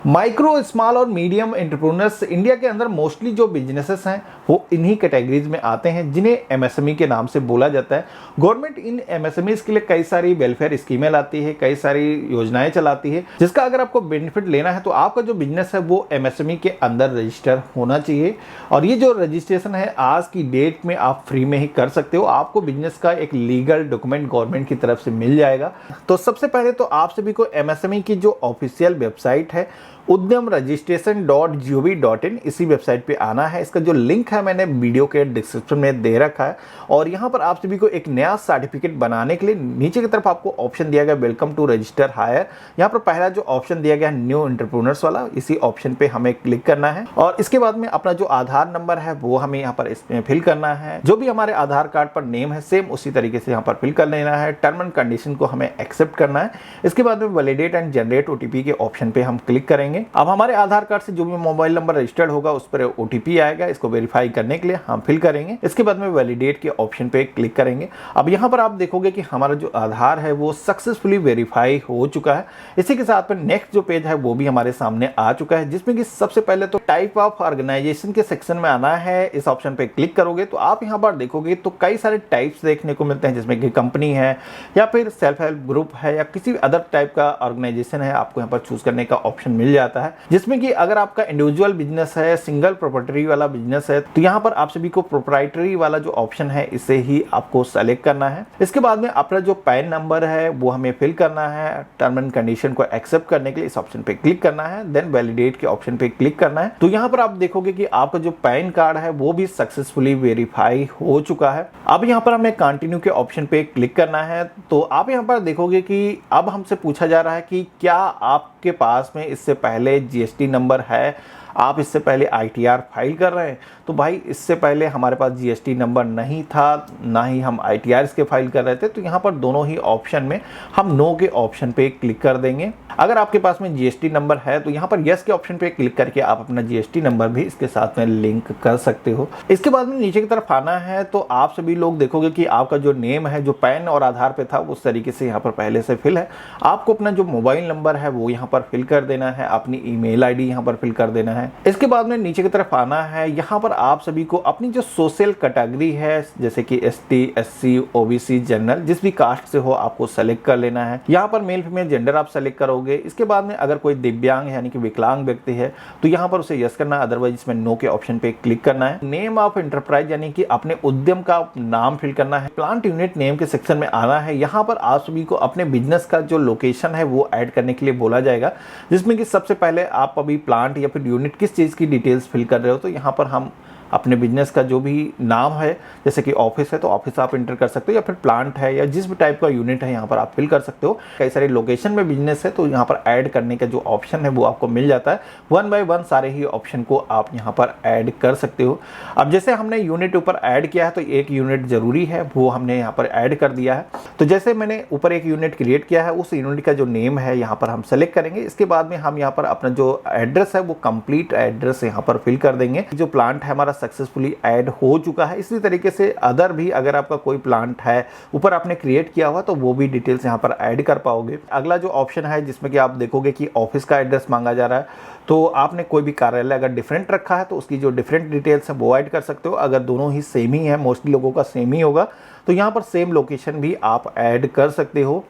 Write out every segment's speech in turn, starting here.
Micro small और medium entrepreneurs India के अंदर मोस्टली जो बिजनेसेस हैं वो इन्हीं कैटेगरीज में आते हैं जिन्हें एमएसएमई के नाम से बोला जाता है। गवर्नमेंट इन एमएसएमईज के लिए कई सारी वेलफेयर स्कीमें लाती है, कई सारी योजनाएं चलाती है, जिसका अगर आपको बेनिफिट लेना है तो आपका जो बिजनेस है वो एमएसएमई के अंदर रजिस्टर होना चाहिए। और ये जो रजिस्ट्रेशन है आज की डेट में आप फ्री में ही कर सकते हो। आपको बिजनेस का एक लीगल डॉक्यूमेंट गवर्नमेंट की तरफ से मिल जाएगा। तो सबसे पहले तो आप सभी को एमएसएमई की जो ऑफिशियल वेबसाइट है udyamregistration.gov.in इसी वेबसाइट पे आना है। इसका जो लिंक है मैंने वीडियो के डिस्क्रिप्शन में दे रखा है। और यहाँ पर आप सभी को एक नया सर्टिफिकेट बनाने के लिए नीचे की तरफ आपको ऑप्शन दिया गया वेलकम टू रजिस्टर हायर। यहाँ पर पहला जो ऑप्शन दिया गया है न्यू एंटरप्रेन्योर्स वाला, इसी ऑप्शन पे हमें क्लिक करना है। और इसके बाद में अपना जो आधार नंबर है वो हमें यहाँ पर इसमें फिल करना है। जो भी हमारे आधार कार्ड पर नेम है सेम उसी तरीके से यहाँ पर फिल कर लेना है। टर्म एंड कंडीशन को हमें एक्सेप्ट करना है। इसके बाद में वैलिडेट एंड जनरेट ओटीपी के ऑप्शन पे हम क्लिक करेंगे। अब हमारे आधार कार्ड से जो भी मोबाइल नंबर रजिस्टर्ड होगा उस पर ओटीपी आएगा। इसको वेरीफाई करने के लिए हम फिल करेंगे। इसके बाद में वैलिडेट के ऑप्शन पे क्लिक करेंगे। अब यहाँ पर आप देखोगे कि हमारा जो आधार है वो सक्सेसफुली वेरीफाई हो चुका है। इसी के साथ में नेक्स्ट जो पेज है वो भी हमारे सामने आ चुका है, जिसमें कि सबसे पहले तो टाइप ऑफ ऑर्गेनाइजेशन के सेक्शन में आना है। इस ऑप्शन पे क्लिक करोगे तो आप यहाँ पर देखोगे तो कई सारे टाइप्स देखने को मिलते हैं, जिसमें कि कंपनी है या फिर सेल्फ हेल्प ग्रुप है या किसी अदर टाइप का ऑर्गेनाइजेशन है। आपको यहाँ पर चूज करने का ऑप्शन मिल जाता है, जिसमें कि अगर आपका इंडिविजुअल बिजनेस है, सिंगल प्रोप्राइटरी वाला बिजनेस है, तो यहाँ पर आप सभी को प्रोप्राइटरी वाला जो ऑप्शन है इसे ही आपको सेलेक्ट करना है। इसके बाद में अपना जो पैन नंबर है वो हमें फिल करना है। टर्म एंड कंडीशन को एक्सेप्ट करने के लिए इस ऑप्शन पे क्लिक करना है, देन वैलिडेट के ऑप्शन पे क्लिक करना है। तो यहाँ पर आप देखोगे कि आपका जो पैन कार्ड है वो भी सक्सेसफुली वेरीफाई हो चुका है। अब यहाँ पर हमें कंटिन्यू के ऑप्शन पे क्लिक करना है। तो आप यहाँ पर देखोगे कि अब हमसे पूछा जा रहा है कि क्या आपके पास में इससे पहले जीएसटी नंबर है, आप इससे पहले आईटीआर फाइल कर रहे हैं। तो भाई इससे पहले हमारे पास जीएसटी नंबर नहीं था, ना ही हम आईटीआर इसके फाइल कर रहे थे। तो यहाँ पर दोनों ही ऑप्शन में हम नो के ऑप्शन पे क्लिक कर देंगे। अगर आपके पास में जीएसटी नंबर है तो यहाँ पर यस के ऑप्शन पे क्लिक करके आप अपना जीएसटी नंबर भी इसके साथ में लिंक कर सकते हो। इसके बाद में नीचे की तरफ आना है तो आप सभी लोग देखोगे कि आपका जो नेम है जो पैन और आधार पे था उस तरीके से यहाँ पर पहले से फिल है। आपको अपना जो मोबाइल नंबर है वो यहाँ पर फिल कर देना है, अपनी ईमेल आईडी यहाँ पर फिल कर देना है। इसके बाद में नीचे की तरफ आना है। यहाँ पर आप सभी को अपनी जो सोशल कैटेगरी है जैसे कि एसटी, एससी, ओबीसी, जनरल, जिस भी कास्ट से हो आपको सेलेक्ट कर लेना है। यहाँ पर मेल फीमेल जेंडर आप सेलेक्ट करोगे। इसके बाद में अगर कोई दिव्यांग यानी कि विकलांग व्यक्ति है तो यहाँ पर उसे यस करना है, अदरवाइज इसमें नो के ऑप्शन पे क्लिक करना है। नेम ऑफ एंटरप्राइज यानी कि अपने उद्यम का नाम फिल करना है। प्लांट यूनिट नेम के सेक्शन में आना है। यहाँ पर आप सभी को अपने बिजनेस का जो लोकेशन है वो ऐड करने के लिए बोला जाएगा, जिसमें कि सबसे पहले आप अभी प्लांट या फिर यूनिट किस चीज़ की डिटेल्स फिल कर रहे हो। तो यहाँ पर हम अपने बिजनेस का जो भी नाम है, जैसे कि ऑफिस है तो ऑफिस आप इंटर कर सकते हो, या फिर प्लांट है या जिस भी टाइप का यूनिट है यहाँ पर आप फिल कर सकते हो। कई सारे लोकेशन में बिजनेस है तो यहाँ पर ऐड करने का जो ऑप्शन है वो आपको मिल जाता है। वन बाय वन सारे ही ऑप्शन को आप यहाँ पर ऐड कर सकते हो। अब जैसे हमने यूनिट ऊपर ऐड किया है तो एक यूनिट जरूरी है, वो हमने यहाँ पर ऐड कर दिया है। तो जैसे मैंने ऊपर एक यूनिट क्रिएट किया है, उस यूनिट का जो नेम है यहाँ पर हम सेलेक्ट करेंगे। इसके बाद में हम यहाँ पर अपना जो एड्रेस है वो कंप्लीट एड्रेस यहाँ पर फिल कर देंगे। जो प्लांट है हमारा सक्सेसफुली ऐड हो चुका है। इसी तरीके से अदर भी अगर आपका कोई प्लांट है ऊपर आपने क्रिएट किया हुआ तो वो भी डिटेल्स यहाँ पर ऐड कर पाओगे। अगला जो ऑप्शन है जिसमें कि आप देखोगे कि ऑफिस का एड्रेस मांगा जा रहा है, तो आपने कोई भी कार्यालय अगर डिफरेंट रखा है तो उसकी जो डिफरेंट डिटेल्स है वो ऐड कर सकते हो। अगर दोनों ही सेम ही है, मोस्टली लोगों का सेम ही होगा, तो यहाँ पर सेम लोकेशन भी आप ऐड कर सकते हो।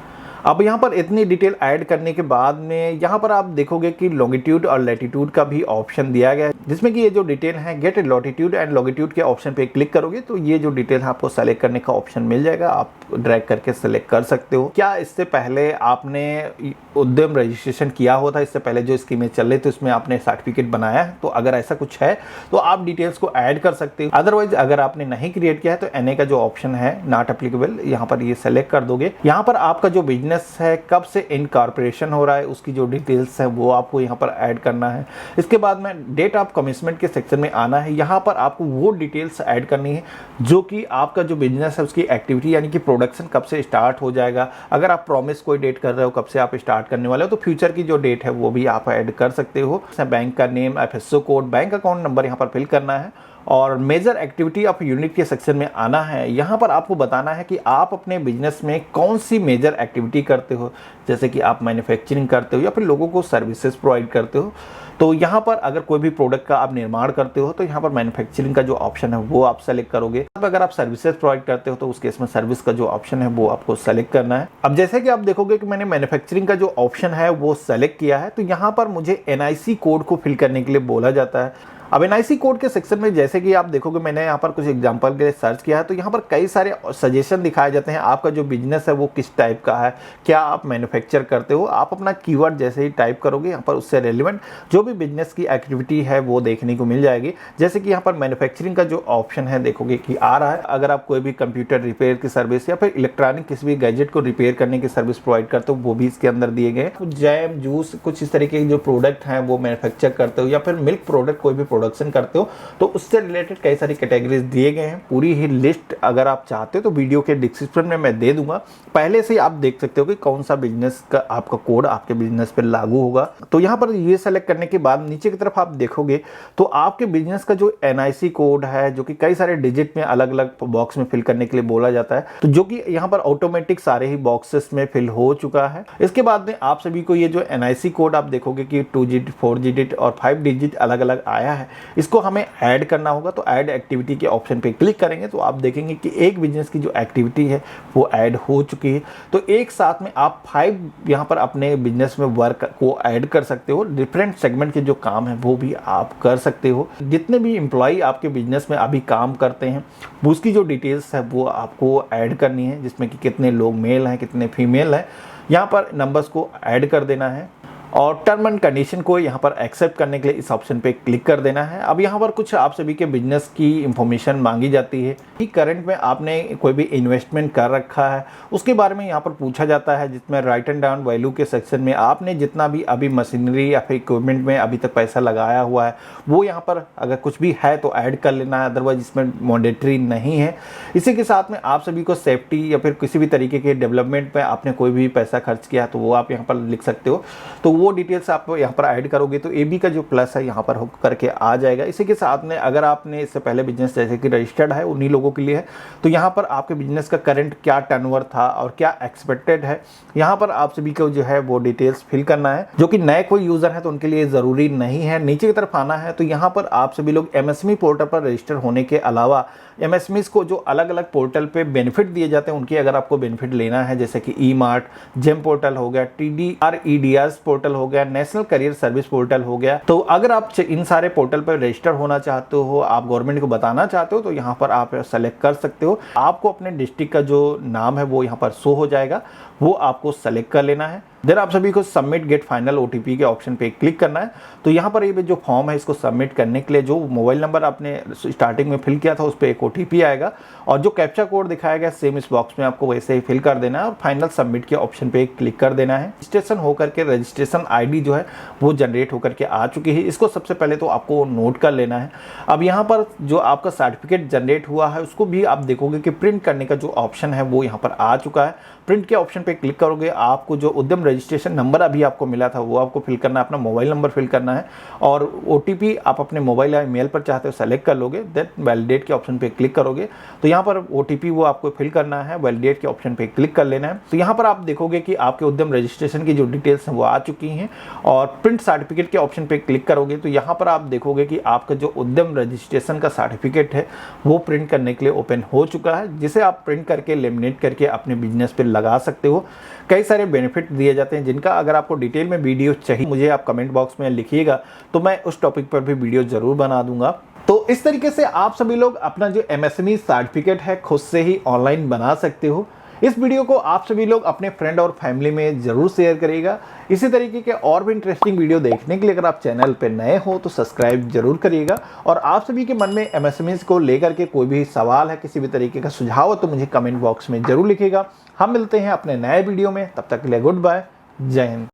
अब यहाँ पर इतनी डिटेल ऐड करने के बाद में यहाँ पर आप देखोगे कि लॉन्गिट्यूड और लैटिट्यूड का भी ऑप्शन दिया गया है, जिसमें कि ये जो डिटेल है गेट लॉटिट्यूड एंड लॉन्गिट्यूड के ऑप्शन पे क्लिक करोगे तो ये जो डिटेल है आपको सेलेक्ट करने का ऑप्शन मिल जाएगा। आप ड्रैग करके सेलेक्ट कर सकते हो। क्या इससे पहले आपने उद्यम रजिस्ट्रेशन किया हुआ था, इससे पहले जो स्कीमें चल रही थी उसमें आपने सर्टिफिकेट बनाया है, तो अगर ऐसा कुछ है तो आप डिटेल्स को ऐड कर सकते हो। अदरवाइज अगर आपने नहीं क्रिएट किया है तो एनए का जो ऑप्शन है नॉट एप्लीकेबल, यहाँ पर ये सेलेक्ट कर दोगे। यहाँ पर आपका जो बिजनेस है कब से इनकॉर्पोरेशन हो रहा है उसकी जो डिटेल्स है वो आपको यहाँ पर ऐड करना है। इसके बाद में डेट ऑफ कमिटमेंट के सेक्शन में आना है। यहाँ पर आपको वो डिटेल्स ऐड करनी है जो कि आपका जो बिजनेस है उसकी एक्टिविटी यानी कि प्रोडक्शन कब से स्टार्ट हो जाएगा। अगर आप प्रॉमिस कोई डेट कर रहे हो कब से आप स्टार्ट करने वाले हो तो फ्यूचर की जो डेट है वो भी आप ऐड कर सकते हो। बैंक का name, FSO code, bank account number यहाँ पर फिल करना है और मेजर एक्टिविटी ऑफ यूनिट के सेक्शन में आना है। यहाँ पर आपको बताना है कि आप अपने बिजनेस में कौन सी मेजर एक्टिविटी करते हो, जैसे कि आप मैन्युफैक्चरिंग करते हो या फिर लोगों को सर्विसेज प्रोवाइड करते हो। तो यहाँ पर अगर कोई भी प्रोडक्ट का आप निर्माण करते हो तो यहाँ पर मैन्युफैक्चरिंग का जो ऑप्शन है वो आप सेलेक्ट करोगे। अब अगर आप सर्विसेज प्रोवाइड करते हो तो उस केस में सर्विस का जो ऑप्शन है वो आपको सेलेक्ट करना है। अब जैसे कि आप देखोगे कि मैंने मैन्युफैक्चरिंग का जो ऑप्शन है वो सेलेक्ट किया है, तो यहाँ पर मुझे NIC कोड को फिल करने के लिए बोला जाता है। अब NIC कोड के सेक्शन में जैसे कि आप देखोगे, मैंने यहाँ पर कुछ एग्जांपल के लिए सर्च किया है, तो यहाँ पर कई सारे सजेशन दिखाए जाते हैं। आपका जो बिजनेस है वो किस टाइप का है, क्या आप मैन्युफैक्चर करते हो, आप अपना कीवर्ड जैसे ही टाइप करोगे यहाँ पर उससे रेलिवेंट जो भी बिजनेस की एक्टिविटी है वो देखने को मिल जाएगी। जैसे कि यहाँ पर मैन्युफैक्चरिंग का जो ऑप्शन है देखोगे कि आ रहा है। अगर आप कोई भी कंप्यूटर रिपेयर की सर्विस या फिर इलेक्ट्रॉनिक किसी भी गैजेट को रिपेयर करने की सर्विस प्रोवाइड करते हो वो भी इसके अंदर दिए गए हैं। जैम, जूस, कुछ इस तरीके के जो प्रोडक्ट हैं वो मैन्युफैक्चर करते हो या फिर मिल्क प्रोडक्ट कोई भी प्रोडक्शन करते हो तो उससे रिलेटेड कई सारी कैटेगरीज दिए गए हैं। पूरी ही लिस्ट अगर आप चाहते हो तो वीडियो के डिस्क्रिप्शन में मैं दे दूंगा, पहले से आप देख सकते हो कि कौन सा बिजनेस का आपका कोड आपके बिजनेस पे लागू होगा। तो यहाँ पर ये सेलेक्ट करने के बाद नीचे की तरफ आप देखोगे तो आपके बिजनेस का जो NIC कोड है, जो कि कई सारे डिजिट में अलग अलग बॉक्स में फिल करने के लिए बोला जाता है, तो जो कि यहाँ पर ऑटोमेटिक सारे ही बॉक्सेस में फिल हो चुका है। इसके बाद में आप सभी को ये जो NIC कोड आप देखोगे कि 2 डिजिट, 4 डिजिट और 5 डिजिट अलग अलग आया है, इसको हमें ऐड करना होगा। तो ऐड एक्टिविटी के ऑप्शन पे क्लिक करेंगे तो आप देखेंगे कि एक बिजनेस की जो एक्टिविटी है वो ऐड हो चुकी है। तो एक साथ में आप 5 यहाँ पर अपने बिजनेस में वर्क को ऐड कर सकते हो। डिफरेंट सेगमेंट के जो काम है वो भी आप कर सकते हो। जितने भी एम्प्लॉय आपके बिजनेस में अभी काम करते हैं उसकी जो डिटेल्स है वो आपको ऐड करनी है, जिसमें कि कितने लोग मेल हैं, कितने फीमेल हैं, यहाँ पर नंबर्स को ऐड कर देना है। और टर्म एंड कंडीशन को यहाँ पर एक्सेप्ट करने के लिए इस ऑप्शन पे क्लिक कर देना है। अब यहाँ पर कुछ आप सभी के बिजनेस की इंफॉर्मेशन मांगी जाती है कि करंट में आपने कोई भी इन्वेस्टमेंट कर रखा है उसके बारे में यहाँ पर पूछा जाता है, जिसमें राइट एंड डाउन वैल्यू के सेक्शन में आपने जितना भी अभी मशीनरी या फिर इक्विपमेंट में अभी तक पैसा लगाया हुआ है वो यहाँ पर अगर कुछ भी है तो ऐड कर लेना है, अदरवाइज इसमें मैंडेटरी नहीं है। इसी के साथ में आप सभी को सेफ्टी या फिर किसी भी तरीके के डेवलपमेंट में आपने कोई भी पैसा खर्च किया तो वो आप यहाँ पर लिख सकते हो। तो वो डिटेल्स आप यहाँ पर ऐड करोगे तो AB का जो प्लस है यहाँ पर हो करके आ जाएगा। इसी के साथ में अगर आपने इससे पहले बिजनेस जैसे कि रजिस्टर्ड है उन्हीं लोगों के लिए है, तो यहाँ पर आपके बिजनेस का करंट क्या टर्नओवर था और क्या एक्सपेक्टेड है, यहाँ पर आप सभी को जो है वो डिटेल्स फिल करना है। जो कि नए कोई यूजर है तो उनके लिए ज़रूरी नहीं है। नीचे की तरफ आना है तो यहाँ पर आप सभी लोग MSME पोर्टल पर रजिस्टर होने के अलावा MSMEs को जो अलग अलग पोर्टल पे बेनिफिट दिए जाते हैं उनकी अगर आपको बेनिफिट लेना है, जैसे कि E-मार्ट, जेम पोर्टल हो गया, TDREDS पोर्टल हो गया, नेशनल करियर सर्विस पोर्टल हो गया, तो अगर आप इन सारे पोर्टल पर रजिस्टर होना चाहते हो, आप गवर्नमेंट को बताना चाहते हो तो यहाँ पर आप सेलेक्ट कर सकते हो। आपको अपने डिस्ट्रिक्ट का जो नाम है वो यहाँ पर शो हो जाएगा, वो आपको सेलेक्ट कर लेना है। देन आप सभी को सबमिट गेट फाइनल OTP के ऑप्शन पे क्लिक करना है। तो यहाँ पर ये जो फॉर्म है इसको सबमिट करने के लिए जो मोबाइल नंबर आपने स्टार्टिंग में फिल किया था उस पर एक OTP आएगा और जो कैप्चा कोड दिखाया गया सेम इस बॉक्स में आपको वैसे ही फिल कर देना है और फाइनल सबमिट के ऑप्शन पे क्लिक कर देना है। रजिस्ट्रेशन होकर के रजिस्ट्रेशन ID जो है वो जनरेट होकर के आ चुकी है। इसको सबसे पहले तो आपको नोट कर लेना है। अब यहाँ पर जो आपका सर्टिफिकेट जनरेट हुआ है उसको भी आप देखोगे कि प्रिंट करने का जो ऑप्शन है वो यहाँ पर आ चुका है। प्रिंट के ऑप्शन पे क्लिक करोगे, आपको जो उद्यम रजिस्ट्रेशन नंबर अभी आपको मिला था वो आपको फिल करना है, अपना मोबाइल नंबर फिल करना है और OTP आप अपने मोबाइल या ईमेल पर चाहते हो सेलेक्ट कर लोगे। देन वैलिडेट के ऑप्शन पे क्लिक करोगे तो यहाँ पर OTP वो आपको फिल करना है, वैलिडेट के ऑप्शन पे क्लिक कर लेना है। तो यहाँ पर आप देखोगे कि आपके उद्यम रजिस्ट्रेशन की जो डिटेल्स हैं वो आ चुकी हैं और प्रिंट सर्टिफिकेट के ऑप्शन पे क्लिक करोगे तो यहाँ पर आप देखोगे कि आपका जो उद्यम रजिस्ट्रेशन का सर्टिफिकेट है वो प्रिंट करने के लिए ओपन हो चुका है, जिसे आप प्रिंट करके लेमिनेट करके अपने बिजनेस पे लगा सकते हो। कई सारे बेनिफिट दिए जाते हैं जिनका अगर आपको डिटेल में वीडियो चाहिए मुझे आप कमेंट बॉक्स में लिखिएगा तो मैं उस टॉपिक पर भी वीडियो जरूर बना दूंगा। तो इस तरीके से आप सभी लोग अपना जो MSME सर्टिफिकेट है खुद से ही ऑनलाइन बना सकते हो। इस वीडियो को आप सभी लोग अपने फ्रेंड और फैमिली में जरूर शेयर करिएगा। इसी तरीके के और भी इंटरेस्टिंग वीडियो देखने के लिए अगर आप चैनल पे नए हो तो सब्सक्राइब जरूर करिएगा। और आप सभी के मन में MSMEs को लेकर के कोई भी सवाल है, किसी भी तरीके का सुझाव हो तो मुझे कमेंट बॉक्स में जरूर लिखिएगा। हम मिलते हैं अपने नए वीडियो में, तब तक के लिए गुड बाय, जय हिंद।